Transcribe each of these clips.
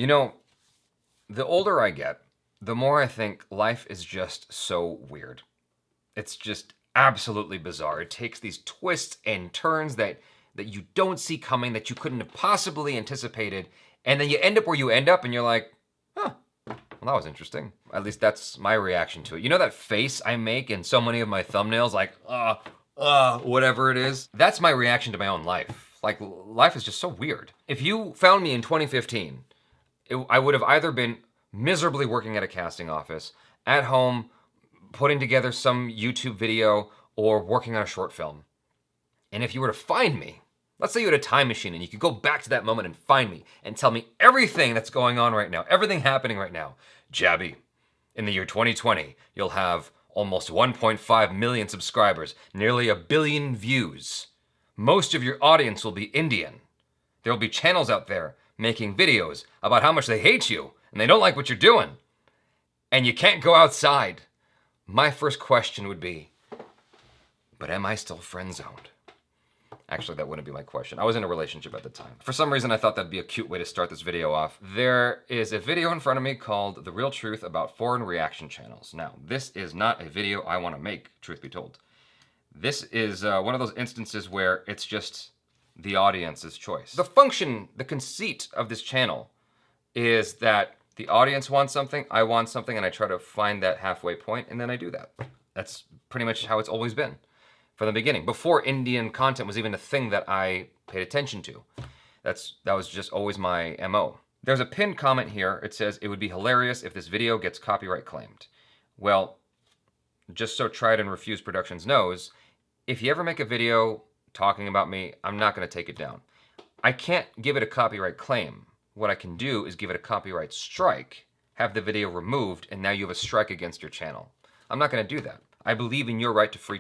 You know, the older I get, the more I think life is just so weird. It's just absolutely bizarre. It takes these twists and turns that you don't see coming, that you couldn't have possibly anticipated, and then you end up where you end up and you're like, huh, well, that was interesting. At least that's my reaction to it. You know that face I make in so many of my thumbnails, like, whatever it is? That's my reaction to my own life. Like, life is just so weird. If you found me in 2015, I would have either been miserably working at a casting office, at home, putting together some YouTube video, or working on a short film. And if you were to find me, let's say you had a time machine and you could go back to that moment and find me and tell me everything that's going on right now, everything happening right now. Jabby, in the year 2020, you'll have almost 1.5 million subscribers, nearly 1 billion views. Most of your audience will be Indian. There'll be channels out there making videos about how much they hate you and they don't like what you're doing. And you can't go outside. My first question would be, but am I still friend zoned? Actually, that wouldn't be my question. I was in a relationship at the time. For some reason, I thought that'd be a cute way to start this video off. There is a video in front of me called The Real Truth About Foreign Reaction Channels. Now, this is not a video I want to make, truth be told. This is one of those instances where it's just the audience's choice. The function, the conceit of this channel is that the audience wants something, I want something, and I try to find that halfway point, and then I do that. That's pretty much how it's always been from the beginning. Before Indian content was even a thing that I paid attention to. That was just always my MO. There's a pinned comment here. It says, it would be hilarious if this video gets copyright claimed. Well, just so Tried&Refused Productions knows, if you ever make a video talking about me, I'm not going to take it down. I can't give it a copyright claim. What I can do is give it a copyright strike, have the video removed, and now you have a strike against your channel. I'm not going to do that. I believe in your right to free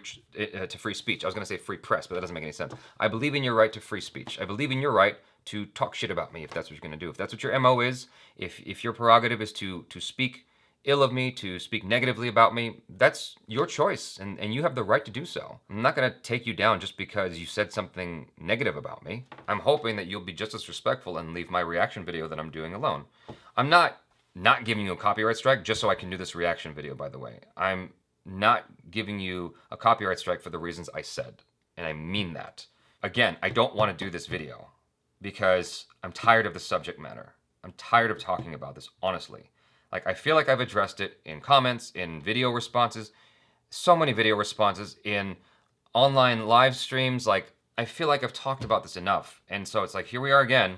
speech. I was going to say free press, but that doesn't make any sense. I believe in your right to free speech. I believe in your right to talk shit about me if that's what you're going to do. If that's what your MO is, if your prerogative is to speak ill of me, to speak negatively about me, that's your choice, and you have the right to do so. I'm not going to take you down just because you said something negative about me. I'm hoping that you'll be just as respectful and leave my reaction video that I'm doing alone. I'm not giving you a copyright strike just so I can do this reaction video, by the way. I'm not giving you a copyright strike for the reasons I said, and I mean that. Again, I don't want to do this video because I'm tired of the subject matter. I'm tired of talking about this, honestly. Like, I feel like I've addressed it in comments, in video responses, so many video responses, in online live streams. Like, I feel like I've talked about this enough. And so it's like, here we are again,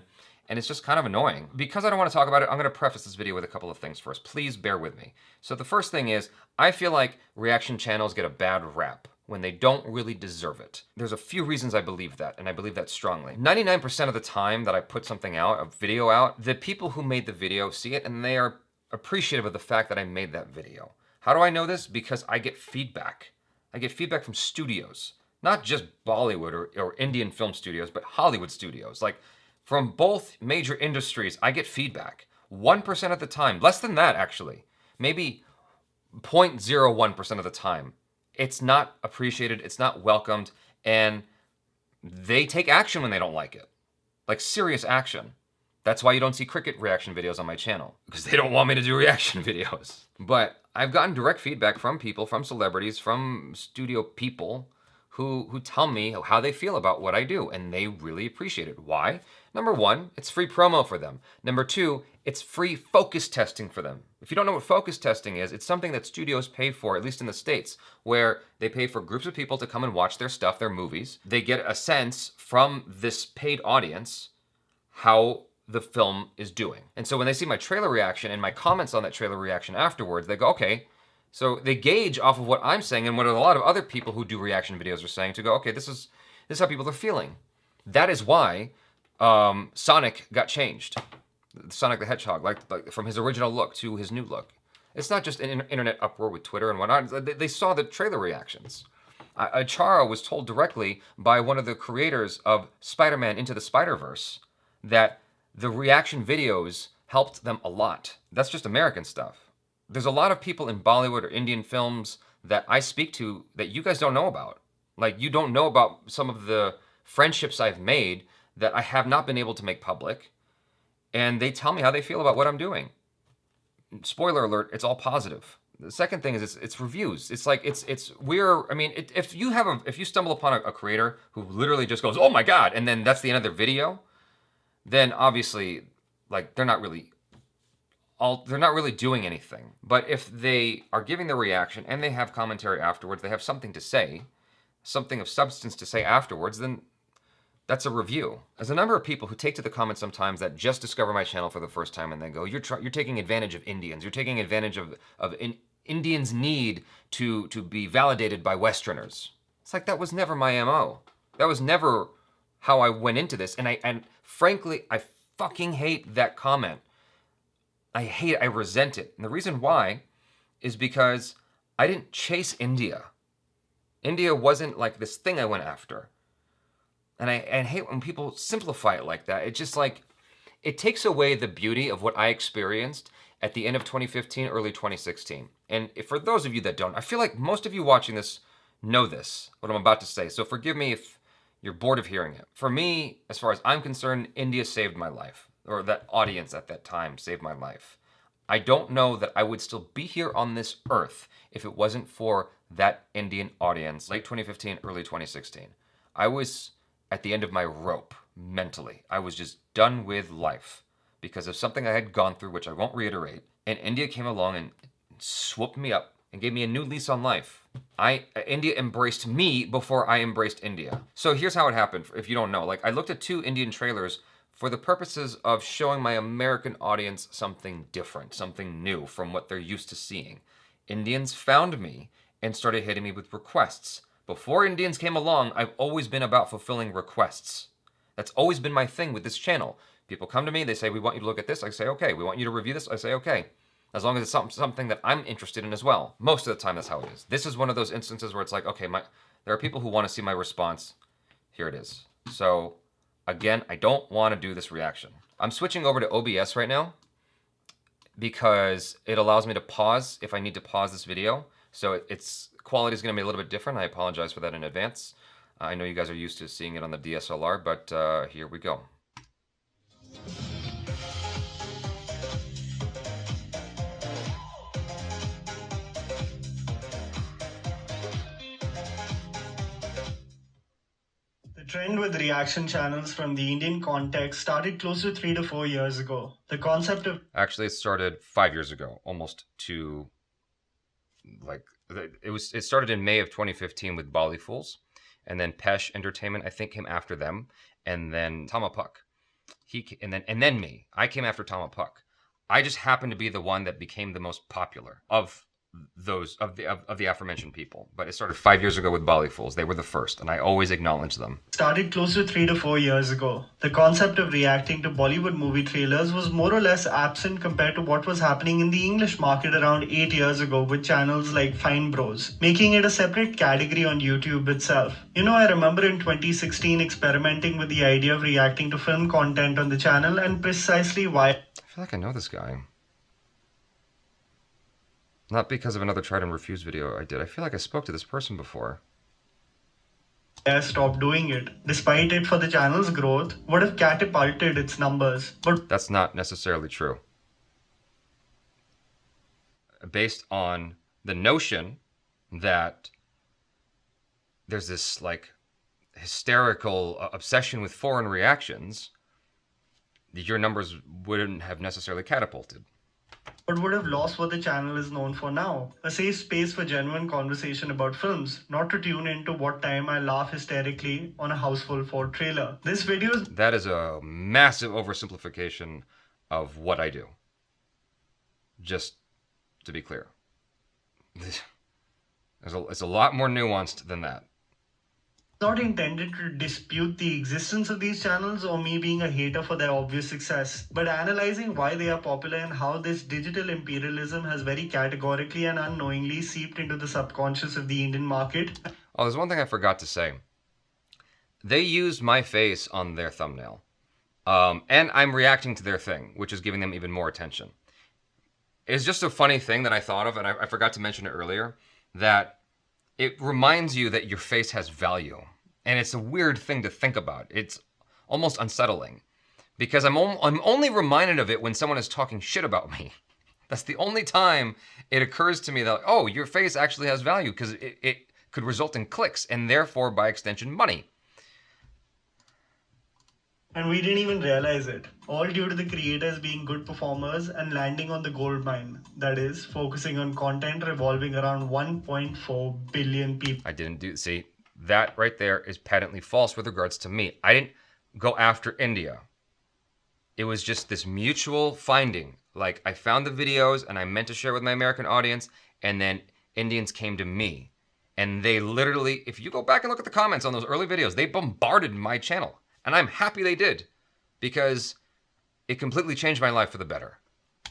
and it's just kind of annoying. Because I don't want to talk about it, I'm going to preface this video with a couple of things first. Please bear with me. So the first thing is, I feel like reaction channels get a bad rap when they don't really deserve it. There's a few reasons I believe that, and I believe that strongly. 99% of the time that I put something out, a video out, the people who made the video see it, and they are appreciative of the fact that I made that video. How do I know this? Because I get feedback. I get feedback from studios, not just Bollywood or Indian film studios, but Hollywood studios. Like, from both major industries, I get feedback. 1% of the time, less than that actually, maybe 0.01% of the time, it's not appreciated, it's not welcomed, and they take action when they don't like it. Like, serious action. That's why you don't see cricket reaction videos on my channel, because they don't want me to do reaction videos. But I've gotten direct feedback from people, from celebrities, from studio people who tell me how they feel about what I do, and they really appreciate it. Why? Number one, it's free promo for them. Number two, it's free focus testing for them. If you don't know what focus testing is, it's something that studios pay for, at least in the States, where they pay for groups of people to come and watch their stuff, their movies. They get a sense from this paid audience how the film is doing. And so when they see my trailer reaction and my comments on that trailer reaction afterwards, they go, okay, so they gauge off of what I'm saying and what a lot of other people who do reaction videos are saying to go, okay, this is how people are feeling. That is why Sonic got changed. Sonic the Hedgehog, like from his original look to his new look. It's not just an internet uproar with Twitter and whatnot. They saw the trailer reactions. Chara was told directly by one of the creators of Spider-Man Into the Spider-Verse that the reaction videos helped them a lot. That's just American stuff. There's a lot of people in Bollywood or Indian films that I speak to that you guys don't know about. Like, you don't know about some of the friendships I've made that I have not been able to make public. and they tell me how they feel about what I'm doing. Spoiler alert, it's all positive. The second thing is it's reviews. It's like if you stumble upon a creator who literally just goes, "Oh my god," and then that's the end of their video, then obviously like they're not really doing anything. But if they are giving their reaction and they have commentary afterwards, they have something to say, something of substance to say afterwards, then that's a review. There's a number of people who take to the comments sometimes that just discover my channel for the first time and then go, "You're taking advantage of Indians. You're taking advantage of Indians' need to be validated by Westerners." It's like, that was never my MO. That was never how I went into this. And frankly, I fucking hate that comment. I hate it. I resent it. And the reason why is because I didn't chase India. India wasn't like this thing I went after. And I hate when people simplify it like that. It's just like, it takes away the beauty of what I experienced at the end of 2015, early 2016. And for those of you that don't, I feel like most of you watching this know this, what I'm about to say. So forgive me if you're bored of hearing it. For me, as far as I'm concerned, India saved my life, or that audience at that time saved my life. I don't know that I would still be here on this earth if it wasn't for that Indian audience, late 2015, early 2016. I was at the end of my rope mentally. I was just done with life because of something I had gone through, which I won't reiterate. And India came along and swooped me up and gave me a new lease on life. India embraced me before I embraced India. So here's how it happened, if you don't know. Like, I looked at 2 Indian trailers for the purposes of showing my American audience something different, something new from what they're used to seeing. Indians found me and started hitting me with requests. Before Indians came along, I've always been about fulfilling requests. That's always been my thing with this channel. People come to me, they say, "We want you to look at this." I say, "Okay." "We want you to review this." I say, "Okay." As long as it's something that I'm interested in as well. Most of the time, that's how it is. This is one of those instances where it's like, okay, there are people who want to see my response. Here it is. So, again, I don't want to do this reaction. I'm switching over to OBS right now because it allows me to pause if I need to pause this video. So its quality is going to be a little bit different. I apologize for that in advance. I know you guys are used to seeing it on the DSLR, but here we go. The trend with reaction channels from the Indian context started close to 3 to 4 years ago. The concept of... Actually, it started 5 years ago, almost to... It started in May of 2015 with Bolly Fools, and then Pesh Entertainment, I think, came after them, and then Tamapuk. And then me. I came after Tamapuk. I just happened to be the one that became the most popular of the aforementioned people. But it started 5 years ago with Bolly Fools. They were the first, and I always acknowledge them. Started close to 3 to 4 years ago. The concept of reacting to Bollywood movie trailers was more or less absent compared to what was happening in the English market around 8 years ago with channels like Fine Bros, making it a separate category on YouTube itself. You know, I remember in 2016 experimenting with the idea of reacting to film content on the channel, and precisely why... I feel like I know this guy. Not because of another Tried&Refused video I did. I feel like I spoke to this person before. I stopped doing it. Despite it, for the channel's growth, would have catapulted its numbers. But that's not necessarily true. Based on the notion that there's this like hysterical obsession with foreign reactions, your numbers wouldn't have necessarily catapulted. But would have lost what the channel is known for now. A safe space for genuine conversation about films, not to tune into what time I laugh hysterically on a Houseful 4 trailer. This video is... That is a massive oversimplification of what I do. Just to be clear. It's a lot more nuanced than that. Not intended to dispute the existence of these channels or me being a hater for their obvious success, but analyzing why they are popular and how this digital imperialism has very categorically and unknowingly seeped into the subconscious of the Indian market. Oh, there's one thing I forgot to say. They used my face on their thumbnail. And I'm reacting to their thing, which is giving them even more attention. It's just a funny thing that I thought of, and I forgot to mention it earlier, that it reminds you that your face has value. And it's a weird thing to think about. It's almost unsettling because I'm only reminded of it when someone is talking shit about me. That's the only time it occurs to me that, oh, your face actually has value because it could result in clicks and therefore, by extension, money. And we didn't even realize it. All due to the creators being good performers and landing on the gold mine. That is, focusing on content revolving around 1.4 billion people. See, that right there is patently false with regards to me. I didn't go after India. It was just this mutual finding. Like, I found the videos and I meant to share with my American audience, and then Indians came to me. And they literally, if you go back and look at the comments on those early videos, they bombarded my channel. And I'm happy they did, because it completely changed my life for the better.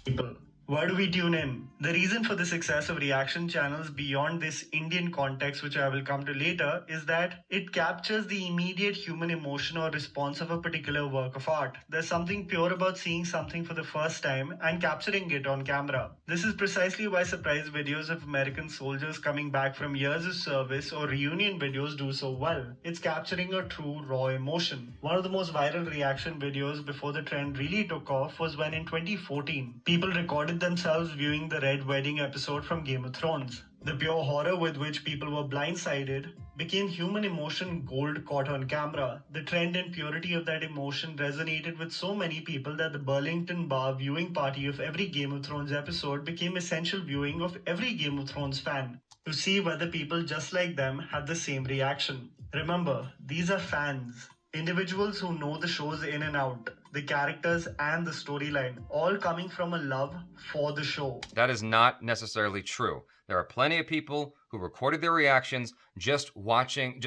People. Why do we tune in? The reason for the success of reaction channels beyond this Indian context, which I will come to later, is that it captures the immediate human emotion or response of a particular work of art. There's something pure about seeing something for the first time and capturing it on camera. This is precisely why surprise videos of American soldiers coming back from years of service or reunion videos do so well. It's capturing a true raw emotion. One of the most viral reaction videos before the trend really took off was when in 2014, people recorded themselves viewing the Red Wedding episode from Game of Thrones. The pure horror with which people were blindsided became human emotion gold caught on camera. The trend and purity of that emotion resonated with so many people that the Burlington Bar viewing party of every Game of Thrones episode became essential viewing of every Game of Thrones fan to see whether people just like them had the same reaction. Remember, these are fans. Individuals who know the shows in and out, the characters and the storyline, all coming from a love for the show. That is not necessarily true. There are plenty of people who recorded their reactions just watching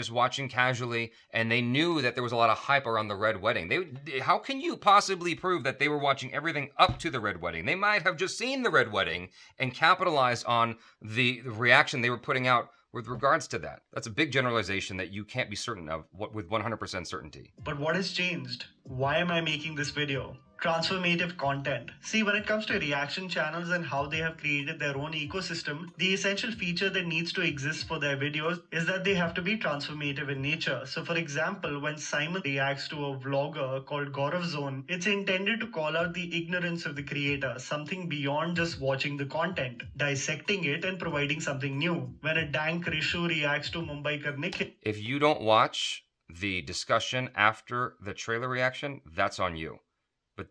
casually, and they knew that there was a lot of hype around the Red Wedding. How can you possibly prove that they were watching everything up to the Red Wedding? They might have just seen the Red Wedding and capitalized on the reaction they were putting out with regards to that. That's a big generalization that you can't be certain of with 100% certainty. But what has changed? Why am I making this video? Transformative content. See, when it comes to reaction channels and how they have created their own ecosystem, the essential feature that needs to exist for their videos is that they have to be transformative in nature. So for example, when Simon reacts to a vlogger called Gaurav Zone, it's intended to call out the ignorance of the creator, something beyond just watching the content, dissecting it and providing something new. When a Dank Rishu reacts to Mumbai Nikhil. If you don't watch the discussion after the trailer reaction, that's on you. But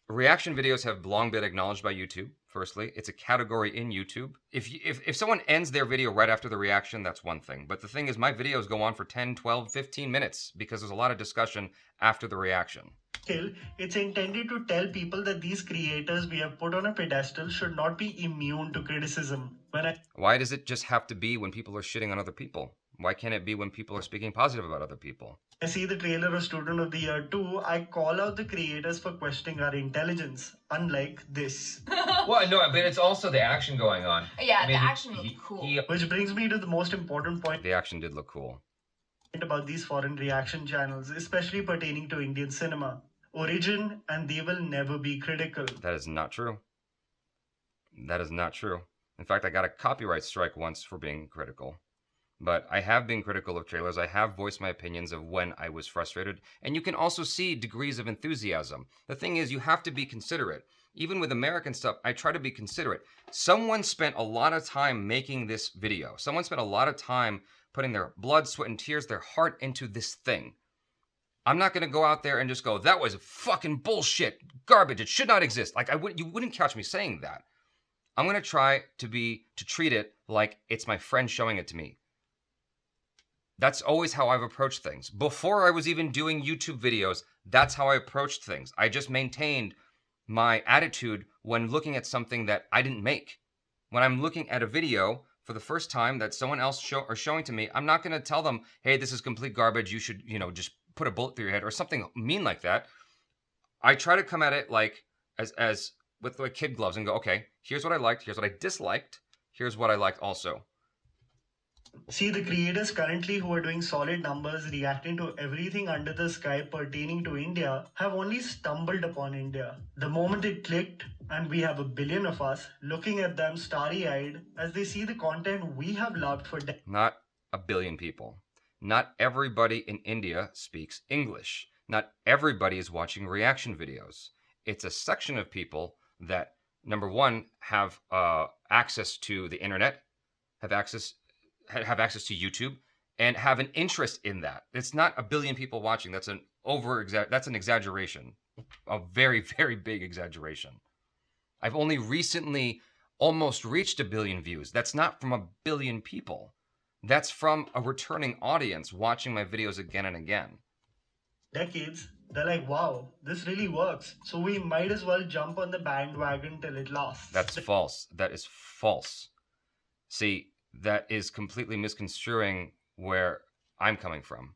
reaction videos have long been acknowledged by YouTube. Firstly, it's a category in YouTube. If someone ends their video right after the reaction, that's one thing. But the thing is, my videos go on for 10, 12, 15 minutes because there's a lot of discussion after the reaction. It's intended to tell people that these creators we have put on a pedestal should not be immune to criticism. Why does it just have to be when people are shitting on other people? Why can't it be when people are speaking positive about other people? I see the trailer of Student of the Year 2, I call out the creators for questioning our intelligence, unlike this. Well, no, but it's also the action going on. Yeah, the action looked cool. Which brings me to the most important point. The action did look cool. About these foreign reaction channels, especially pertaining to Indian cinema. Origin, and they will never be critical. That is not true. That is not true. In fact, I got a copyright strike once for being critical. But I have been critical of trailers. I have voiced my opinions of when I was frustrated. And you can also see degrees of enthusiasm. The thing is, you have to be considerate. Even with American stuff, I try to be considerate. Someone spent a lot of time making this video. Someone spent a lot of time putting their blood, sweat, and tears, their heart into this thing. I'm not going to go out there and just go, that was fucking bullshit, garbage, it should not exist. Like, you wouldn't catch me saying that. I'm going to try to treat it like it's my friend showing it to me. That's always how I've approached things. Before I was even doing YouTube videos, that's how I approached things. I just maintained my attitude when looking at something that I didn't make. When I'm looking at a video for the first time that someone else are showing to me, I'm not going to tell them, hey, this is complete garbage, you should, just put a bullet through your head or something mean like that. I try to come at it like as with like kid gloves and go, okay, here's what I liked, here's what I disliked, here's what I liked also. See, the creators currently who are doing solid numbers reacting to everything under the sky pertaining to India have only stumbled upon India. The moment it clicked and we have a billion of us looking at them starry-eyed as they see the content we have loved for decades. Not a billion people. Not everybody in India speaks English. Not everybody is watching reaction videos. It's a section of people that, number one, have access to the internet, have access to YouTube, and have an interest in that. It's not a billion people watching. That's an exaggeration, a very very big exaggeration. I've only recently almost reached a billion views. That's not from a billion people. That's from a returning audience watching my videos again and again. Decades, they're like, wow, this really works. So we might as well jump on the bandwagon till it lasts. That's false. That is false. See, that is completely misconstruing where I'm coming from.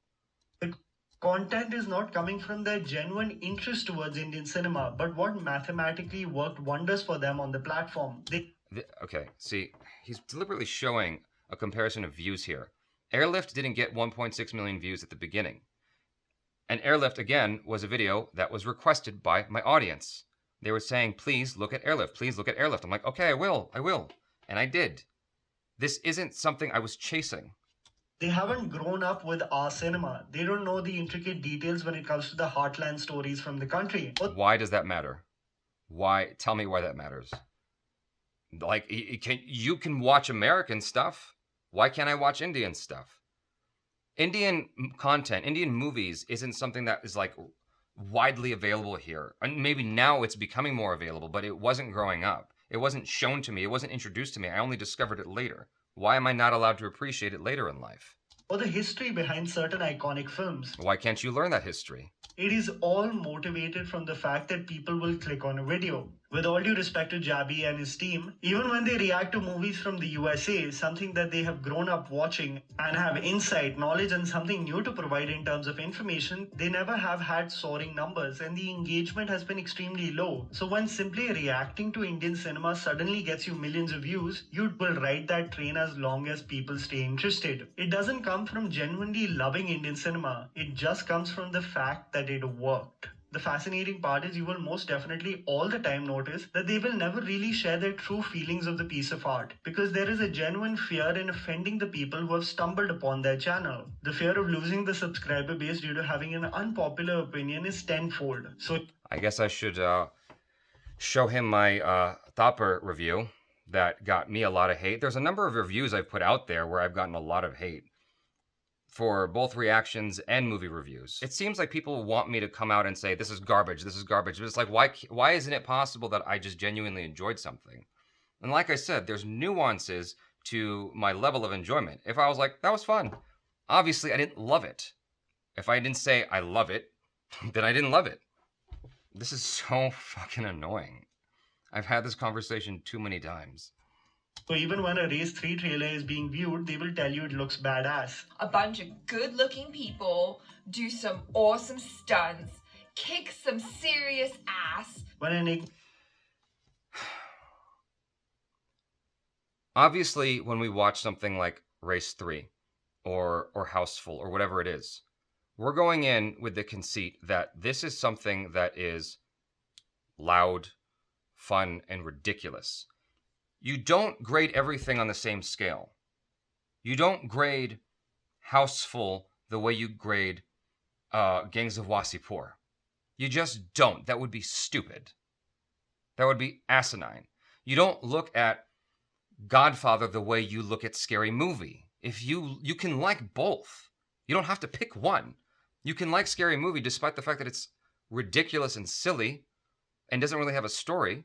The content is not coming from their genuine interest towards Indian cinema, but what mathematically worked wonders for them on the platform. Okay, see, he's deliberately showing a comparison of views here. Airlift didn't get 1.6 million views at the beginning. And Airlift, again, was a video that was requested by my audience. They were saying, please look at Airlift, please look at Airlift. I'm like, okay, I will. And I did. This isn't something I was chasing. They haven't grown up with our cinema. They don't know the intricate details when it comes to the heartland stories from the country. Why does that matter? Why? Tell me why that matters. Like, you can watch American stuff. Why can't I watch Indian stuff? Indian content, Indian movies isn't something that is like widely available here. And maybe now it's becoming more available, but it wasn't growing up. It wasn't shown to me. It wasn't introduced to me. I only discovered it later. Why am I not allowed to appreciate it later in life? Or the history behind certain iconic films. Why can't you learn that history? It is all motivated from the fact that people will click on a video. With all due respect to Jabby and his team, even when they react to movies from the USA, something that they have grown up watching and have insight, knowledge, and something new to provide in terms of information, they never have had soaring numbers and the engagement has been extremely low. So when simply reacting to Indian cinema suddenly gets you millions of views, you will ride that train as long as people stay interested. It doesn't come from genuinely loving Indian cinema, it just comes from the fact that it worked. The fascinating part is you will most definitely all the time notice that they will never really share their true feelings of the piece of art because there is a genuine fear in offending the people who have stumbled upon their channel. The fear of losing the subscriber base due to having an unpopular opinion is tenfold. So I guess I should show him my Thopper review that got me a lot of hate. There's a number of reviews I've put out there where I've gotten a lot of hate for both reactions and movie reviews. It seems like people want me to come out and say, this is garbage, this is garbage. But it's like, why isn't it possible that I just genuinely enjoyed something? And like I said, there's nuances to my level of enjoyment. If I was like, that was fun, obviously I didn't love it. If I didn't say I love it, then I didn't love it. This is so fucking annoying. I've had this conversation too many times. So even when a Race 3 trailer is being viewed, they will tell you it looks badass. A bunch of good-looking people do some awesome stunts, kick some serious ass. Obviously, when we watch something like Race 3 or Houseful or whatever it is, we're going in with the conceit that this is something that is loud, fun, and ridiculous. You don't grade everything on the same scale. You don't grade Houseful the way you grade Gangs of Wasseypur. You just don't. That would be stupid. That would be asinine. You don't look at Godfather the way you look at Scary Movie. If you can like both. You don't have to pick one. You can like Scary Movie despite the fact that it's ridiculous and silly and doesn't really have a story.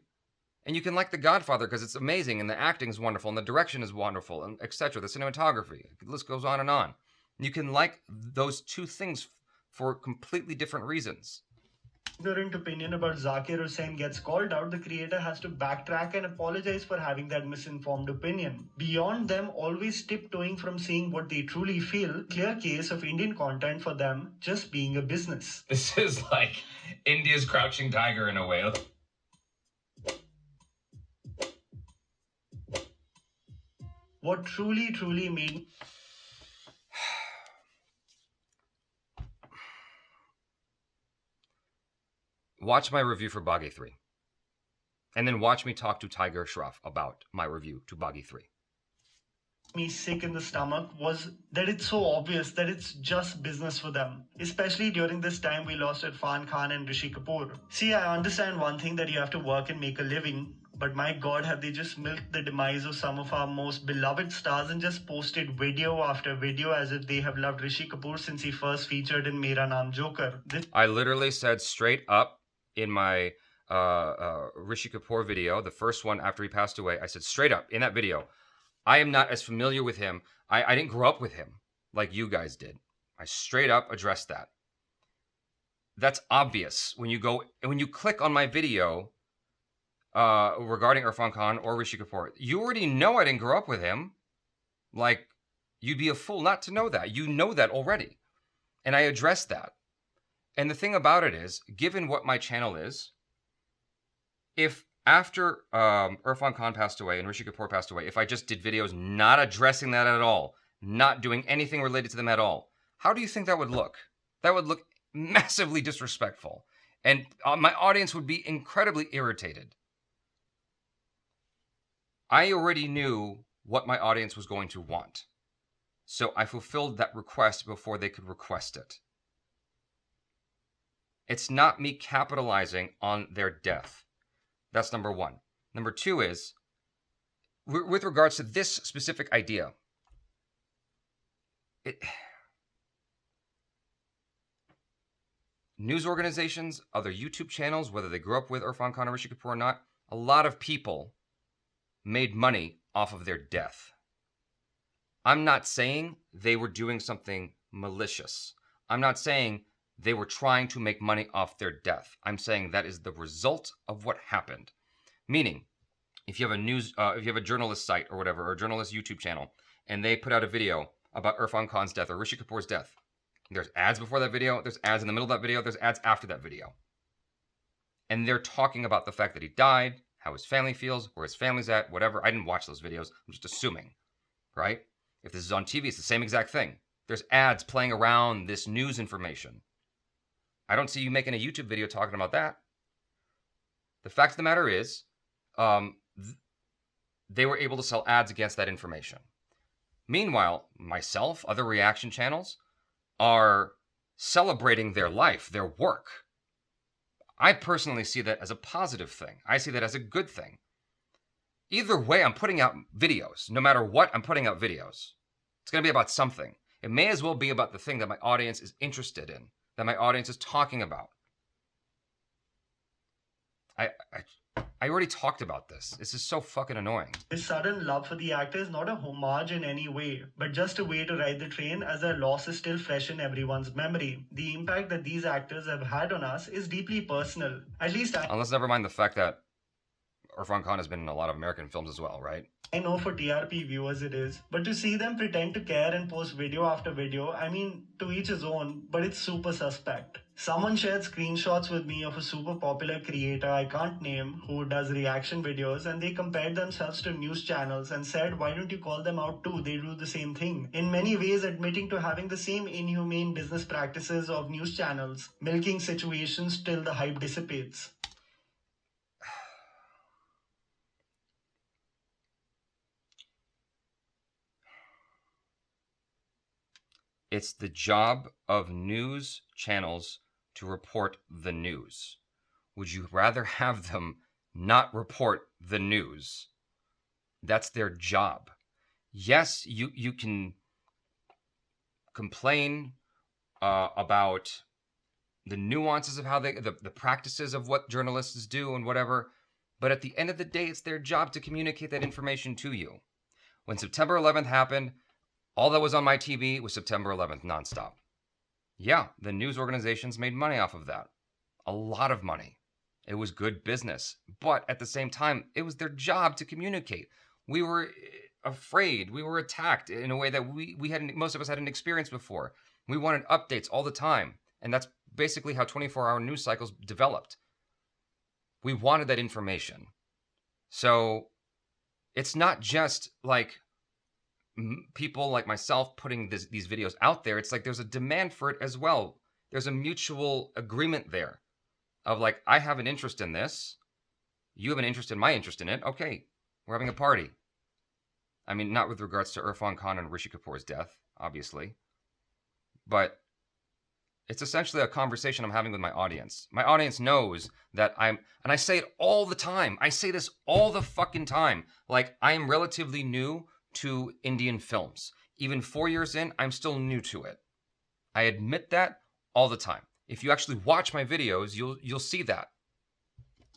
And you can like The Godfather because it's amazing and the acting is wonderful and the direction is wonderful and etc. The cinematography, the list goes on and on. You can like those two things for completely different reasons. Ignorant opinion about Zakir Hussain gets called out, the creator has to backtrack and apologize for having that misinformed opinion. Beyond them always tiptoeing from saying what they truly feel, clear case of Indian content for them just being a business. This is like India's Crouching Tiger in a way. What truly made watch my review for Baghi 3. And then watch me talk to Tiger Shroff about my review to Baghi 3. me sick in the stomach was that it's so obvious that it's just business for them. Especially during this time we lost Irfan Khan and Rishi Kapoor. See, I understand one thing that you have to work and make a living, but my god, have they just milked the demise of some of our most beloved stars and just posted video after video as if they have loved Rishi Kapoor since he first featured in Mera Naam Joker. I literally said straight up in my Rishi Kapoor video, the first one after he passed away, I said straight up in that video, I am not as familiar with him. I didn't grow up with him like you guys did. I straight up addressed that. That's obvious when you click on my video regarding Irfan Khan or Rishi Kapoor. You already know I didn't grow up with him. Like, you'd be a fool not to know that. You know that already. And I addressed that. And the thing about it is, given what my channel is, if after Irfan Khan passed away and Rishi Kapoor passed away, if I just did videos not addressing that at all, not doing anything related to them at all, how do you think that would look? That would look massively disrespectful. And my audience would be incredibly irritated. I already knew what my audience was going to want. So I fulfilled that request before they could request it. It's not me capitalizing on their death. That's number one. Number two is, with regards to this specific idea, news organizations, other YouTube channels, whether they grew up with Irfan Khan or Rishi Kapoor or not, a lot of people made money off of their death. I'm not saying they were doing something malicious. I'm not saying they were trying to make money off their death. I'm saying that is the result of what happened. Meaning, if you have a journalist site or whatever, or a journalist YouTube channel, and they put out a video about Irfan Khan's death or Rishi Kapoor's death, there's ads before that video, there's ads in the middle of that video, there's ads after that video. And they're talking about the fact that he died, how his family feels, where his family's at, whatever. I didn't watch those videos. I'm just assuming, right? If this is on TV, it's the same exact thing. There's ads playing around this news information. I don't see you making a YouTube video talking about that. The fact of the matter is, they were able to sell ads against that information. Meanwhile, myself, other reaction channels, are celebrating their life, their work. I personally see that as a positive thing. I see that as a good thing. Either way, I'm putting out videos. No matter what, I'm putting out videos. It's going to be about something. It may as well be about the thing that my audience is interested in, that my audience is talking about. I already talked about this. This is so fucking annoying. This sudden love for the actor is not a homage in any way, but just a way to ride the train as their loss is still fresh in everyone's memory. The impact that these actors have had on us is deeply personal. At least let's never mind the fact that Irfan Khan has been in a lot of American films as well, right? I know for TRP viewers it is, but to see them pretend to care and post video after video, I mean, to each his own, but it's super suspect. Someone shared screenshots with me of a super popular creator I can't name who does reaction videos, and they compared themselves to news channels and said, why don't you call them out too? They do the same thing. In many ways admitting to having the same inhumane business practices of news channels, milking situations till the hype dissipates. It's the job of news channels to report the news. Would you rather have them not report the news? That's their job. Yes, you can complain about the nuances of how the practices of what journalists do and whatever, but at the end of the day, it's their job to communicate that information to you. When September 11th happened, all that was on my TV was September 11th nonstop. Yeah, the news organizations made money off of that. A lot of money. It was good business. But at the same time, it was their job to communicate. We were afraid. We were attacked in a way that most of us hadn't experienced before. We wanted updates all the time. And that's basically how 24-hour news cycles developed. We wanted that information. So it's not just like people like myself putting these videos out there. It's like there's a demand for it as well. There's a mutual agreement there of like, I have an interest in this. You have an interest in my interest in it. Okay, we're having a party. I mean, not with regards to Irfan Khan and Rishi Kapoor's death, obviously, but it's essentially a conversation I'm having with my audience. My audience knows that and I say it all the time. I say this all the fucking time. Like, I am relatively new to Indian films. Even 4 years in, I'm still new to it. I admit that all the time. If you actually watch my videos, you'll see that.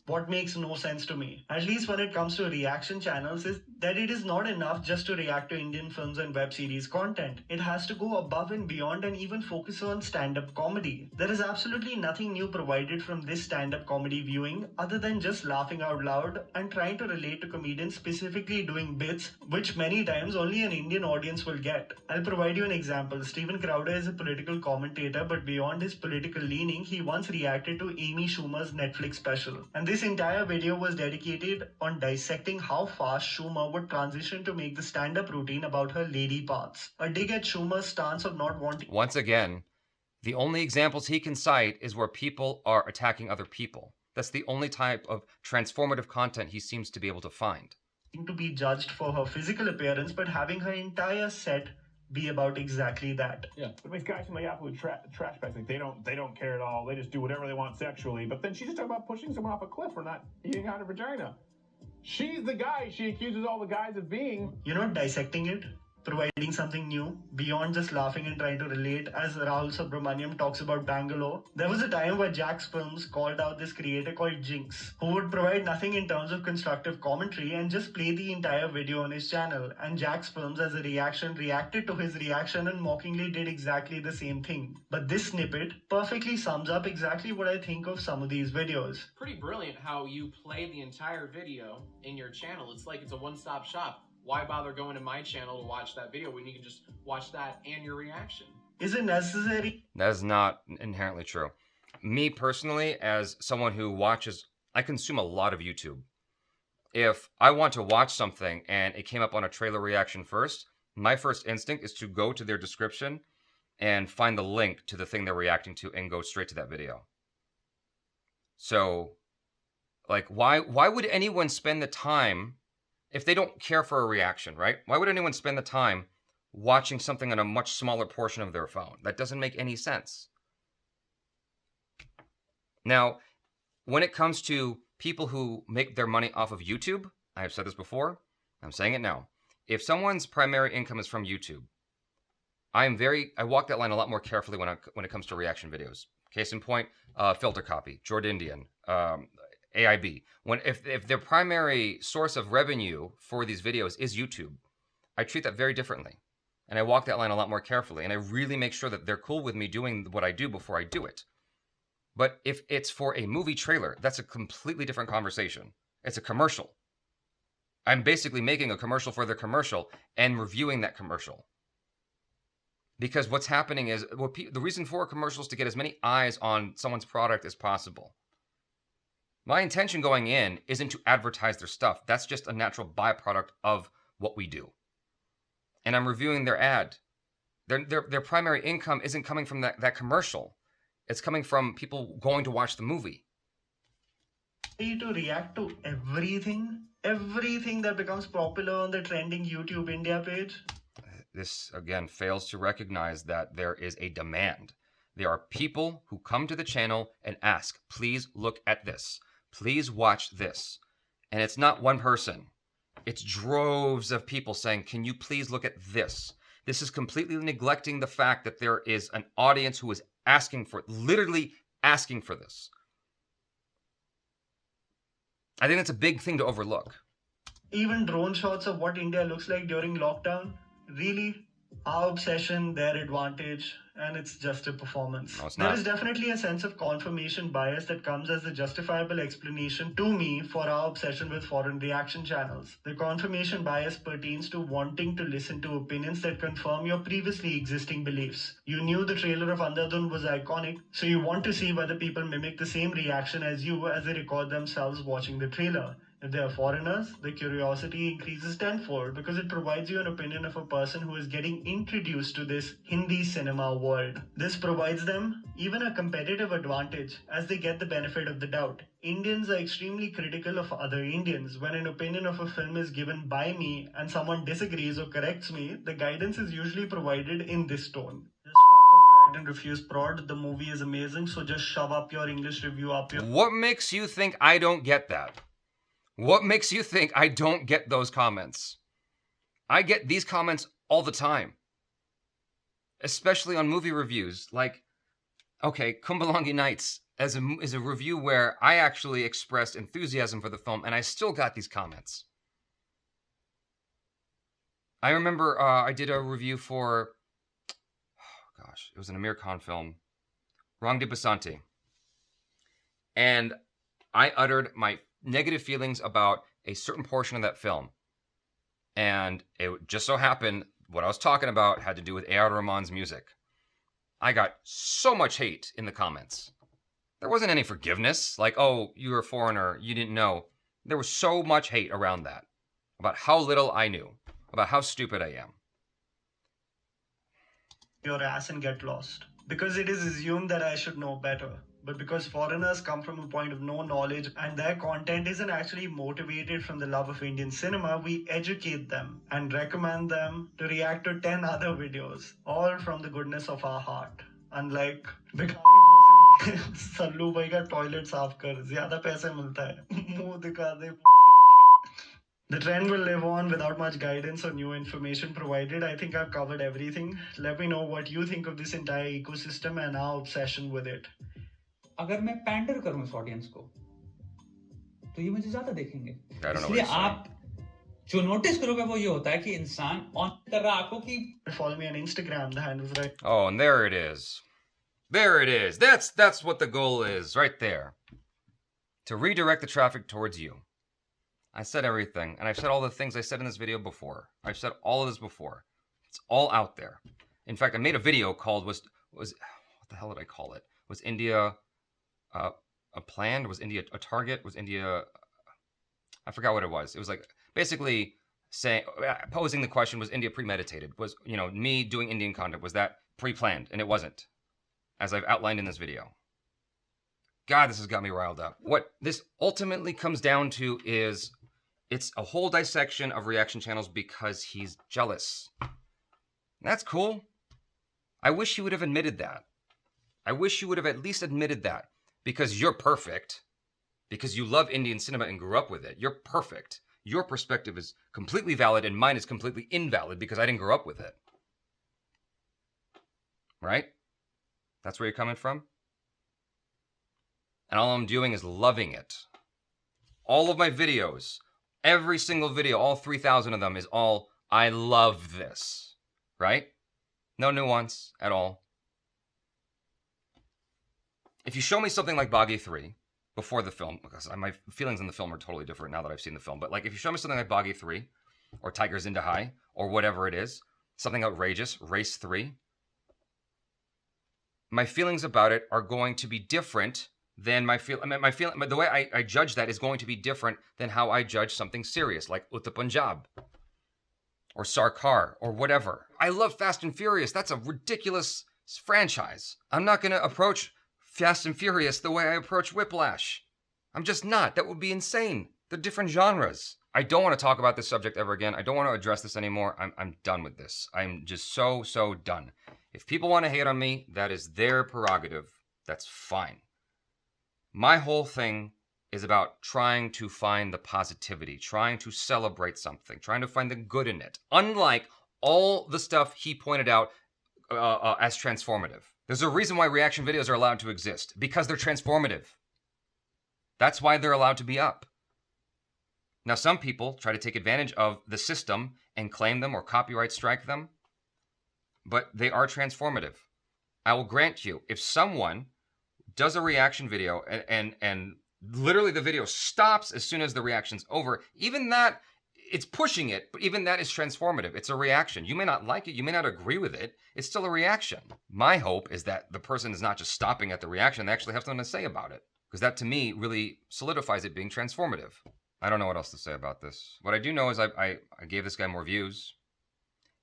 What makes no sense to me, at least when it comes to reaction channels, is that it is not enough just to react to Indian films and web series content. It has to go above and beyond and even focus on stand-up comedy. There is absolutely nothing new provided from this stand-up comedy viewing other than just laughing out loud and trying to relate to comedians specifically doing bits, which many times only an Indian audience will get. I'll provide you an example. Steven Crowder is a political commentator, but beyond his political leaning, he once reacted to Amy Schumer's Netflix special. And this entire video was dedicated on dissecting how fast Schumer would transition to make the stand-up routine about her lady parts. A dig at Schumer's stance of not wanting Once again, the only examples he can cite is where people are attacking other people. That's the only type of transformative content he seems to be able to find. to be judged for her physical appearance, but having her entire set be about exactly that. Yeah, it makes guys seem like absolute trash bags. Like they don't care at all. They just do whatever they want sexually. But then she's just talking about pushing someone off a cliff or not eating out her vagina. She's the guy she accuses all the guys of being. You're not dissecting it, providing something new beyond just laughing and trying to relate. As Rahul Subramaniam talks about Bangalore, there was a time where Jack's Films called out this creator called Jinx, who would provide nothing in terms of constructive commentary and just play the entire video on his channel. And Jack's Films, as a reaction, reacted to his reaction and mockingly did exactly the same thing. But this snippet perfectly sums up exactly what I think of some of these videos. Pretty brilliant how you play the entire video in your channel. It's like it's a one-stop shop. Why bother going to my channel to watch that video when you can just watch that and your reaction? Is it necessary? That is not inherently true. Me personally, as someone who watches, I consume a lot of YouTube. If I want to watch something and it came up on a trailer reaction first, my first instinct is to go to their description and find the link to the thing they're reacting to and go straight to that video. So, like, why would anyone spend the time, if they don't care for a reaction, right? Why would anyone spend the time watching something on a much smaller portion of their phone? That doesn't make any sense. Now, when it comes to people who make their money off of YouTube, I have said this before, I'm saying it now. If someone's primary income is from YouTube, I walk that line a lot more carefully when it comes to reaction videos. Case in point, Filter Copy, Jordandian, AIB. If their primary source of revenue for these videos is YouTube, I treat that very differently. And I walk that line a lot more carefully. And I really make sure that they're cool with me doing what I do before I do it. But if it's for a movie trailer, that's a completely different conversation. It's a commercial. I'm basically making a commercial for the commercial and reviewing that commercial. Because what's happening is, the reason for a commercial is to get as many eyes on someone's product as possible. My intention going in isn't to advertise their stuff. That's just a natural byproduct of what we do. And I'm reviewing their ad. Their primary income isn't coming from that commercial. It's coming from people going to watch the movie. To react to everything that becomes popular on the trending YouTube India page. This, again, fails to recognize that there is a demand. There are people who come to the channel and ask, please look at this. Please watch this. And it's not one person. It's droves of people saying, can you please look at this? This is completely neglecting the fact that there is an audience who is literally asking for this. I think that's a big thing to overlook. Even drone shots of what India looks like during lockdown. Really? Our obsession, their advantage, and it's just a performance. No, it's not. There is definitely a sense of confirmation bias that comes as a justifiable explanation to me for our obsession with foreign reaction channels. The confirmation bias pertains to wanting to listen to opinions that confirm your previously existing beliefs. You knew the trailer of Andhadhun was iconic, so you want to see whether people mimic the same reaction as you as they record themselves watching the trailer. If they are foreigners, the curiosity increases tenfold because it provides you an opinion of a person who is getting introduced to this Hindi cinema world. This provides them even a competitive advantage as they get the benefit of the doubt. Indians are extremely critical of other Indians. When an opinion of a film is given by me and someone disagrees or corrects me, the guidance is usually provided in this tone. Just fuck off, Tried and Refused Prod. The movie is amazing, so just shove up your English review up your. What makes you think I don't get that? What makes you think I don't get those comments? I get these comments all the time. Especially on movie reviews. Like, okay, Kumbalangi Nights is a review where I actually expressed enthusiasm for the film, and I still got these comments. I remember I did a review for, oh gosh, it was an Amir Khan film, Rang de Basanti. And I uttered my negative feelings about a certain portion of that film. And it just so happened what I was talking about had to do with A.R. Rahman's music. I got so much hate in the comments. There wasn't any forgiveness, like, oh, you're a foreigner, you didn't know. There was so much hate around that, about how little I knew, about how stupid I am. Your ass and get lost. Because it is assumed that I should know better. But because foreigners come from a point of no knowledge and their content isn't actually motivated from the love of Indian cinema, we educate them and recommend them to react to 10 other videos, all from the goodness of our heart. Unlike भिखारी भोसड़ी सल्लू भाई का toilet साफ कर ज्यादा पैसे मिलता है मुंह दिखा दे The trend will live on without much guidance or new information provided. I think I've covered everything. Let me know what you think of this entire ecosystem and our obsession with it. अगर मैं pander करूं इस audience को तो ये मुझे ज्यादा देखेंगे इसलिए आप जो नोटिस करोगे वो ये होता है कि इंसान ऑन कर रहा आंखों की. Follow me on Instagram. The handle is right. Oh, and there it is. There it is. That's what the goal is, right there. To redirect the traffic towards you. I said everything, and I've said all the things I said in this video before. I've said all of this before. It's all out there. In fact, I made a video called was what the hell did I call it? Was India a plan? Was India a target? Was India? I forgot what it was. It was like basically posing the question: was India premeditated? Was me doing Indian content, was that pre-planned? And it wasn't, as I've outlined in this video. God, this has got me riled up. What this ultimately comes down to is it's a whole dissection of reaction channels because he's jealous. That's cool. I wish you would have admitted that. I wish you would have at least admitted that because you're perfect, because you love Indian cinema and grew up with it. You're perfect. Your perspective is completely valid and mine is completely invalid because I didn't grow up with it. Right? That's where you're coming from? And all I'm doing is loving it. All of my videos, every single video, all 3,000 of them is all, I love this. Right? No nuance at all. If you show me something like Baghi 3 before the film, because my feelings on the film are totally different now that I've seen the film, but like if you show me something like Baghi 3 or Tigers into High or whatever it is, something outrageous, Race 3, my feelings about it are going to be different than the way I judge that is going to be different than how I judge something serious like Uttar Punjab or Sarkar or whatever. I love Fast and Furious. That's a ridiculous franchise. I'm not going to approach Fast and Furious the way I approach Whiplash. I'm just not. That would be insane. They're different genres. I don't want to talk about this subject ever again. I don't want to address this anymore. I'm done with this. I'm just so done. If people want to hate on me, that is their prerogative. That's fine. My whole thing is about trying to find the positivity, trying to celebrate something, trying to find the good in it. Unlike all the stuff he pointed out as transformative. There's a reason why reaction videos are allowed to exist, because they're transformative. That's why they're allowed to be up. Now, some people try to take advantage of the system and claim them or copyright strike them, but they are transformative. I will grant you, if someone does a reaction video and literally the video stops as soon as the reaction's over, even that, it's pushing it, but even that is transformative. It's a reaction. You may not like it, you may not agree with it, it's still a reaction. My hope is that the person is not just stopping at the reaction, they actually have something to say about it. Because that, to me, really solidifies it being transformative. I don't know what else to say about this. What I do know is I gave this guy more views.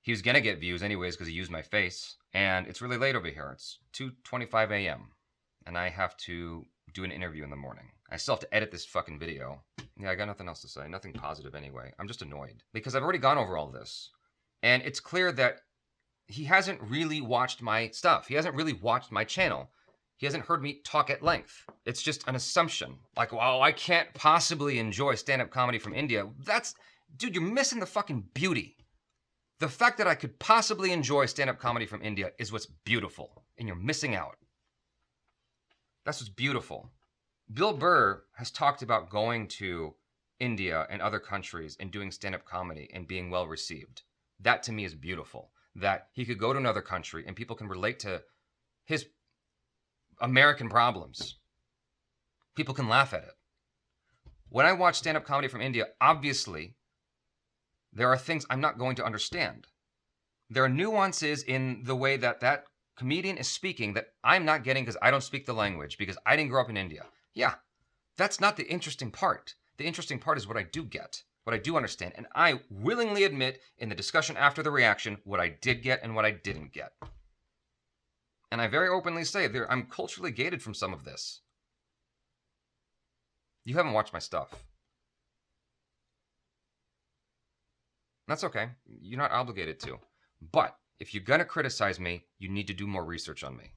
He was gonna get views anyways because he used my face. And it's really late over here. It's 2:25 a.m. and I have to do an interview in the morning. I still have to edit this fucking video. Yeah, I got nothing else to say. Nothing positive anyway. I'm just annoyed because I've already gone over all this. And it's clear that he hasn't really watched my stuff. He hasn't really watched my channel. He hasn't heard me talk at length. It's just an assumption. Like, well, I can't possibly enjoy stand-up comedy from India. Dude, you're missing the fucking beauty. The fact that I could possibly enjoy stand-up comedy from India is what's beautiful, and you're missing out. That's what's beautiful. Bill Burr has talked about going to India and other countries and doing stand-up comedy and being well received. That to me is beautiful. That he could go to another country and people can relate to his American problems. People can laugh at it. When I watch stand-up comedy from India, obviously, there are things I'm not going to understand. There are nuances in the way that that comedian is speaking that I'm not getting because I don't speak the language, because I didn't grow up in India. Yeah, that's not the interesting part. The interesting part is what I do get, what I do understand. And I willingly admit in the discussion after the reaction what I did get and what I didn't get. And I very openly say I'm culturally gated from some of this. You haven't watched my stuff. That's okay. You're not obligated to. But if you're going to criticize me, you need to do more research on me.